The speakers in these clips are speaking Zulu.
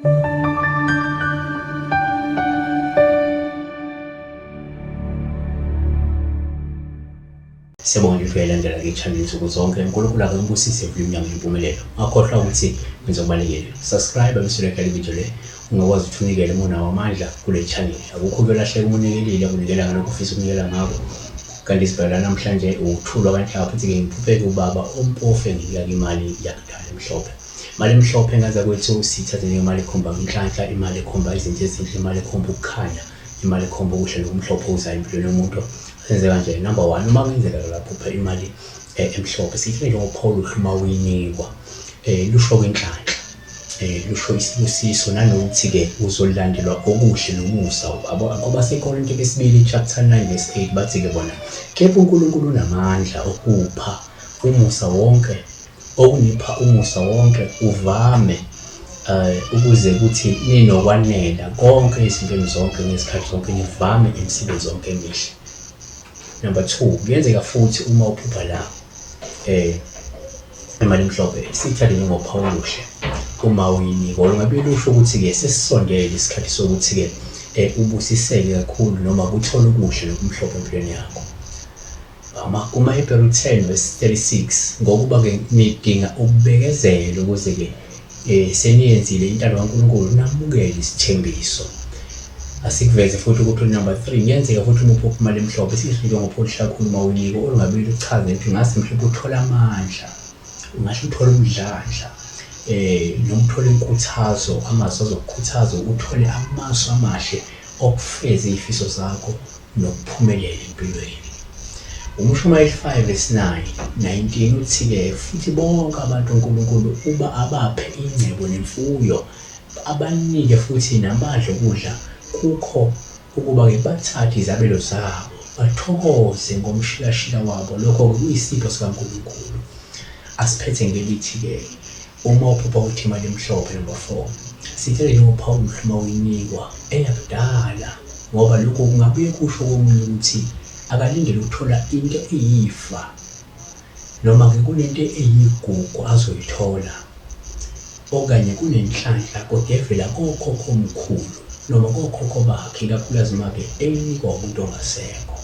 Siyabonga nje uyalandela ke-channel nsuku zonke. uNkulunkulu akembusise volume yami yempumelelo. Ungakhohlwa ukuthi ngizokubalekela. Subscribe bese like le video le. Ungakwazi ukuthi unikele uma unawo amandla kule channel. Akukho kuyolahleka umnikelile akunikela ngalokho ufisa ukunikela ngako. Kanti sibhekana namhlanje ukuthulwa kanhlapha futhi-ke ngiphupheke ubaba ompofe nginika imali yakudala emhlophe. Imali emhlophe ngaza kwethu sithathe ngemali ekhomba inhlanhla, imali ekhomba izinto ezinhle, imali ekhomba ukukhanya, imali ekhomba ukuhle nokumhlophe okuzayo empilweni yomuntu. Senze kanje. Number 1, uma kungenzeka lapho upha imali emhlophe sithi njengoPaul uhluma uyinikwa lusho kwenhlanhla, lusho isibusiso nanokuthi-ke uzolandelwa okuhle nomusa. Ngoba seKorinte lesibili chapter 9 verse 8 bathi-ke bona kepha uNkulunkulu unamandla okupha umusa wonke, okunipha umusa wonke uvame ukuze kuthi ninokwanela konke izintweni zonke ngezikhathi zonke, nivame imisebenzi yonke emihle. Number 2, kuyenzeka futhi uma uphupha la imali emhlophe sithathe njengoPaul uhle uma uyinikwa, ungabe lusho ukuthi-ke sesisondele isikhathi sokuthi-ke ubusiseke kakhulu noma kuthole okuhle nokumhlophe empilweni yakho. Kuma-Hebrew 10 verse 36, ngokuba-ke nidinga ukubekezela ukuze-ke seniyenzile intando kaNkulunkulu namukele isithembiso. Asikuveze futhi ukuthi number 3, kuyenzeka futhi uma uphupha imali emhlophe sihle njengoPaul kakhulu uma uyinikwa, ungabe uchaze ukuthi ngase mhlawumbe uthola amandla, ungasho uthola umdlandla, noma uthole inkuthazo, amazwi azokukhuthaza uthole amasu amahle okufeza izifiso zakho nokuphumelela empilweni. UMshumayeli 5 verse 19 uthi-ke futhi bonke abantu uNkulunkulu uba abaphe ingcebo nemfuyo, abanike futhi namandla okudla kukho, ukuba-ke bathathe izabelo zabo bathokoze ngomshilashila wabo. Lokho-ke kuyisipho sikaNkulunkulu. Asiphethe ngelithi-ke uma uphupha ukuthi imali emhlophe number 4 sithele njengoPaul uhluma uyinikwa eyakudala, ngoba lokho kungabuye kusho komunye ukuthi akalindele ukuthola into eyifa noma-ke kunento eyigugu azoyithola, okanye kunenhlanhla kodwa evela kokhokho omkhulu noma kokhokho bakhe, ikakhulukazi uma-ke eyinikwa umuntu ongasekho.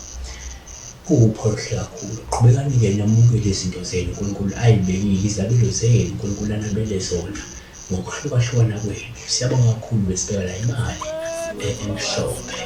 KuwuPaul hle kakhulu. Qhubekani-ke namukele izinto zenu uNkulunkulu ayibekile, izabelo zenu uNkulunkulu anabele zona ngokuhlukahlukana kwenu. Siyabonga kakhulu besibeka la imali emhlophe.